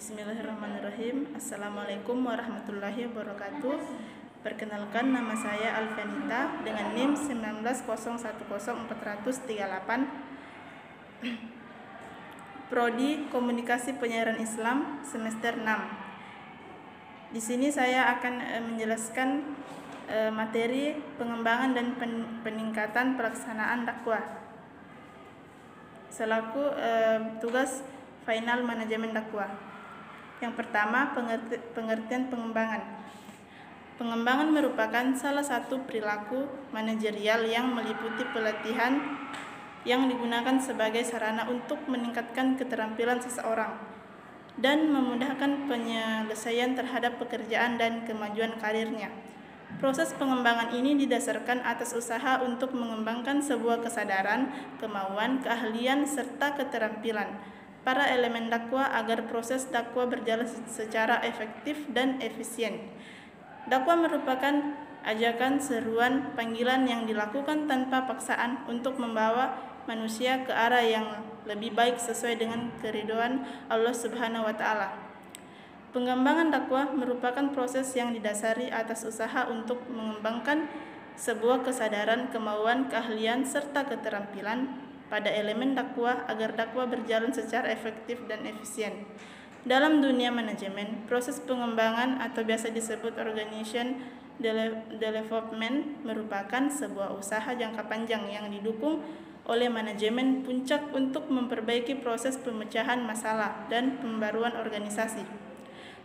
Bismillahirrahmanirrahim. Assalamualaikum warahmatullahi wabarakatuh. Perkenalkan, nama saya Alfianita dengan NIM 190104038, Prodi Komunikasi Penyiaran Islam semester 6. Di sini saya akan menjelaskan materi pengembangan dan peningkatan pelaksanaan dakwah selaku tugas final manajemen dakwah. Yang pertama, pengertian pengembangan. Pengembangan merupakan salah satu perilaku manajerial yang meliputi pelatihan yang digunakan sebagai sarana untuk meningkatkan keterampilan seseorang dan memudahkan penyelesaian terhadap pekerjaan dan kemajuan karirnya. Proses pengembangan ini didasarkan atas usaha untuk mengembangkan sebuah kesadaran, kemauan, keahlian, serta keterampilan para elemen dakwah agar proses dakwah berjalan secara efektif dan efisien. Dakwah merupakan ajakan, seruan, panggilan yang dilakukan tanpa paksaan untuk membawa manusia ke arah yang lebih baik sesuai dengan keridhaan Allah Subhanahu wa Ta'ala. Pengembangan dakwah merupakan proses yang didasari atas usaha untuk mengembangkan sebuah kesadaran, kemauan, keahlian, serta keterampilan pada elemen dakwah agar dakwah berjalan secara efektif dan efisien. Dalam dunia manajemen, proses pengembangan atau biasa disebut organization development merupakan sebuah usaha jangka panjang yang didukung oleh manajemen puncak untuk memperbaiki proses pemecahan masalah dan pembaruan organisasi.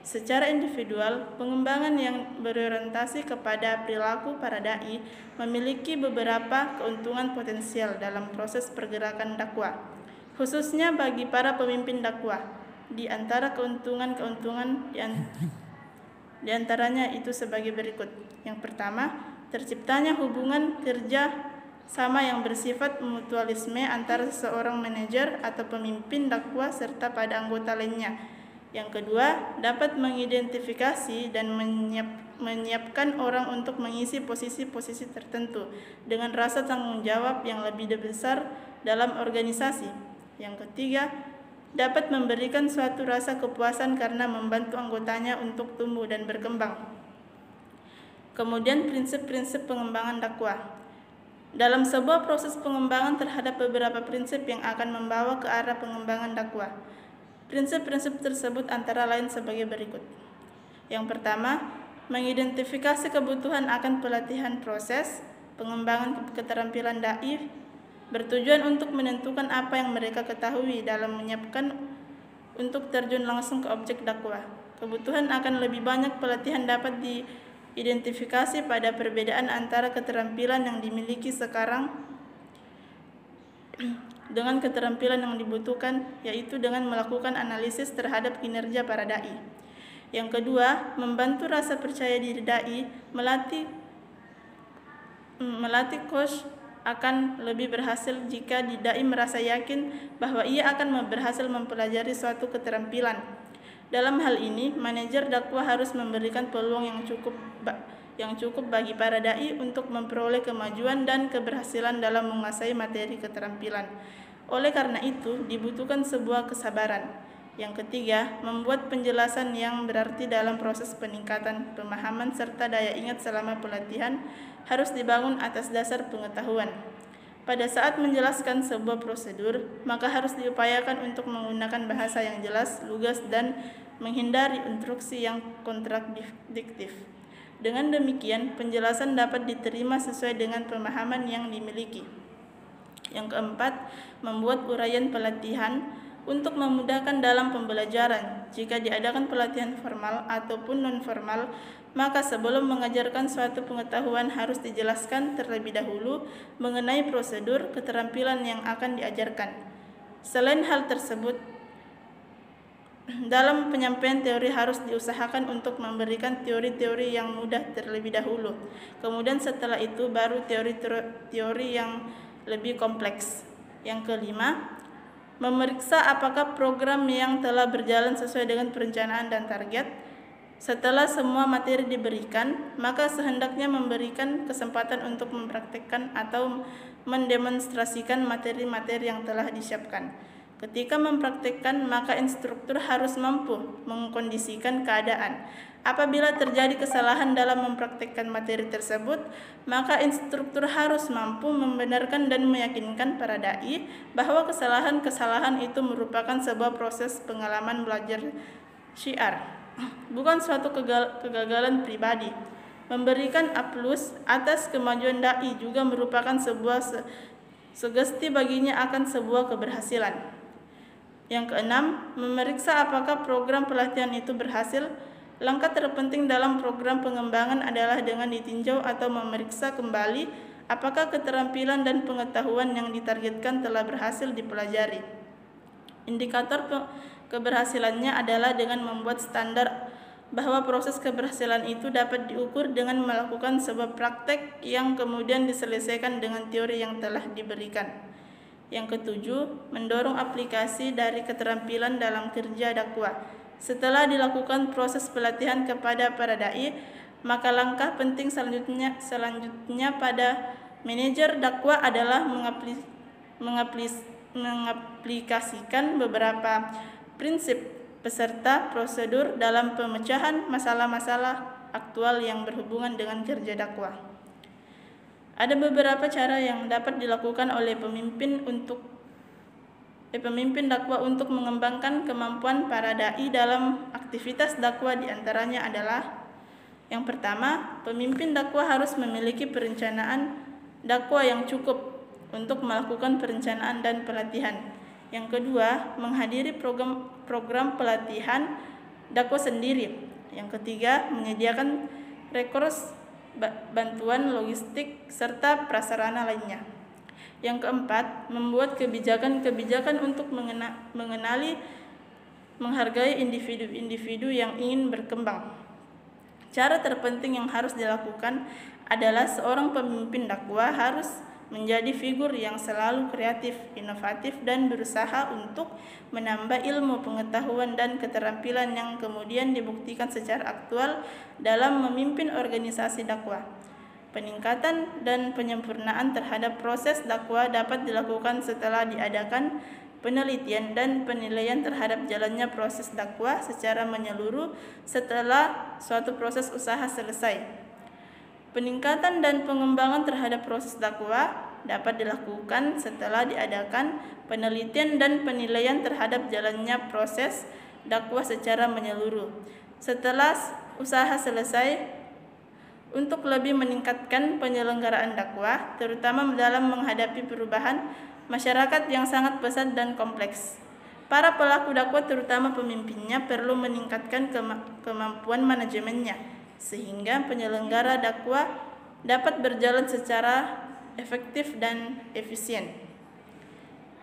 Secara individual, pengembangan yang berorientasi kepada perilaku para dai memiliki beberapa keuntungan potensial dalam proses pergerakan dakwah, khususnya bagi para pemimpin dakwah. Di antara keuntungan di antaranya itu sebagai berikut. Yang pertama, terciptanya hubungan kerja sama yang bersifat mutualisme antara seorang manajer atau pemimpin dakwah serta pada anggota lainnya. Yang kedua, dapat mengidentifikasi dan menyiapkan orang untuk mengisi posisi-posisi tertentu dengan rasa tanggung jawab yang lebih besar dalam organisasi. Yang ketiga, dapat memberikan suatu rasa kepuasan karena membantu anggotanya untuk tumbuh dan berkembang. Kemudian, prinsip-prinsip pengembangan dakwah. Dalam sebuah proses pengembangan terhadap beberapa prinsip yang akan membawa ke arah pengembangan dakwah. Prinsip-prinsip tersebut antara lain sebagai berikut. Yang pertama, mengidentifikasi kebutuhan akan pelatihan proses pengembangan keterampilan dai bertujuan untuk menentukan apa yang mereka ketahui dalam menyiapkan untuk terjun langsung ke objek dakwah. Kebutuhan akan lebih banyak pelatihan dapat diidentifikasi pada perbedaan antara keterampilan yang dimiliki sekarang dengan keterampilan yang dibutuhkan, yaitu dengan melakukan analisis terhadap kinerja para dai. Yang kedua, membantu rasa percaya diri dai, melatih coach akan lebih berhasil jika dai merasa yakin bahwa ia akan berhasil mempelajari suatu keterampilan. Dalam hal ini, manajer dakwah harus memberikan peluang yang cukup bagi para dai untuk memperoleh kemajuan dan keberhasilan dalam menguasai materi keterampilan. Oleh karena itu, dibutuhkan sebuah kesabaran. Yang ketiga, membuat penjelasan yang berarti dalam proses peningkatan pemahaman serta daya ingat selama pelatihan harus dibangun atas dasar pengetahuan. Pada saat menjelaskan sebuah prosedur, maka harus diupayakan untuk menggunakan bahasa yang jelas, lugas, dan menghindari instruksi yang kontradiktif. Dengan demikian, penjelasan dapat diterima sesuai dengan pemahaman yang dimiliki. Yang keempat, membuat uraian pelatihan untuk memudahkan dalam pembelajaran. Jika diadakan pelatihan formal ataupun non-formal, maka sebelum mengajarkan suatu pengetahuan harus dijelaskan terlebih dahulu mengenai prosedur keterampilan yang akan diajarkan. Selain hal tersebut, dalam penyampaian teori harus diusahakan untuk memberikan teori-teori yang mudah terlebih dahulu. Kemudian setelah itu baru teori yang lebih kompleks. Yang kelima, memeriksa apakah program yang telah berjalan sesuai dengan perencanaan dan target. Setelah semua materi diberikan, maka sehendaknya memberikan kesempatan untuk mempraktikkan atau mendemonstrasikan materi-materi yang telah disiapkan. Ketika mempraktikkan, maka instruktur harus mampu mengkondisikan keadaan. Apabila terjadi kesalahan dalam mempraktikkan materi tersebut, maka instruktur harus mampu membenarkan dan meyakinkan para dai bahwa kesalahan-kesalahan itu merupakan sebuah proses pengalaman belajar syiar, bukan suatu kegagalan pribadi. Memberikan A+ atas kemajuan dai juga merupakan sebuah sugesti baginya akan sebuah keberhasilan. Yang keenam, memeriksa apakah program pelatihan itu berhasil. Langkah terpenting dalam program pengembangan adalah dengan ditinjau atau memeriksa kembali apakah keterampilan dan pengetahuan yang ditargetkan telah berhasil dipelajari. Indikator keberhasilannya adalah dengan membuat standar bahwa proses keberhasilan itu dapat diukur dengan melakukan sebuah praktek yang kemudian diselesaikan dengan teori yang telah diberikan. Yang ketujuh, mendorong aplikasi dari keterampilan dalam kerja dakwah. Setelah dilakukan proses pelatihan kepada para dai, maka langkah penting selanjutnya pada manajer dakwah adalah mengaplikasikan beberapa prinsip beserta prosedur dalam pemecahan masalah-masalah aktual yang berhubungan dengan kerja dakwah. Ada beberapa cara yang dapat dilakukan oleh pemimpin dakwah untuk mengembangkan kemampuan para dai dalam aktivitas dakwah. Di antaranya adalah: yang pertama, pemimpin dakwah harus memiliki perencanaan dakwah yang cukup untuk melakukan perencanaan dan pelatihan. Yang kedua, menghadiri program pelatihan dakwah sendiri. Yang ketiga, menyediakan rekurs bantuan logistik serta prasarana lainnya. Yang keempat, membuat kebijakan-kebijakan untuk menghargai individu-individu yang ingin berkembang. Cara terpenting yang harus dilakukan adalah seorang pemimpin dakwah harus menjadi figur yang selalu kreatif, inovatif, dan berusaha untuk menambah ilmu, pengetahuan, dan keterampilan yang kemudian dibuktikan secara aktual dalam memimpin organisasi dakwah. Peningkatan dan penyempurnaan terhadap proses dakwah dapat dilakukan setelah diadakan penelitian dan penilaian terhadap jalannya proses dakwah secara menyeluruh setelah suatu proses usaha selesai. Peningkatan dan pengembangan terhadap proses dakwah dapat dilakukan setelah diadakan penelitian dan penilaian terhadap jalannya proses dakwah secara menyeluruh setelah usaha selesai. Untuk lebih meningkatkan penyelenggaraan dakwah, terutama dalam menghadapi perubahan masyarakat yang sangat pesat dan kompleks, para pelaku dakwah terutama pemimpinnya perlu meningkatkan kemampuan manajemennya sehingga penyelenggara dakwah dapat berjalan secara efektif dan efisien.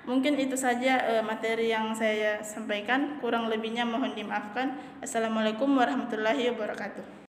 Mungkin itu saja materi yang saya sampaikan, kurang lebihnya mohon dimaafkan. Assalamualaikum warahmatullahi wabarakatuh.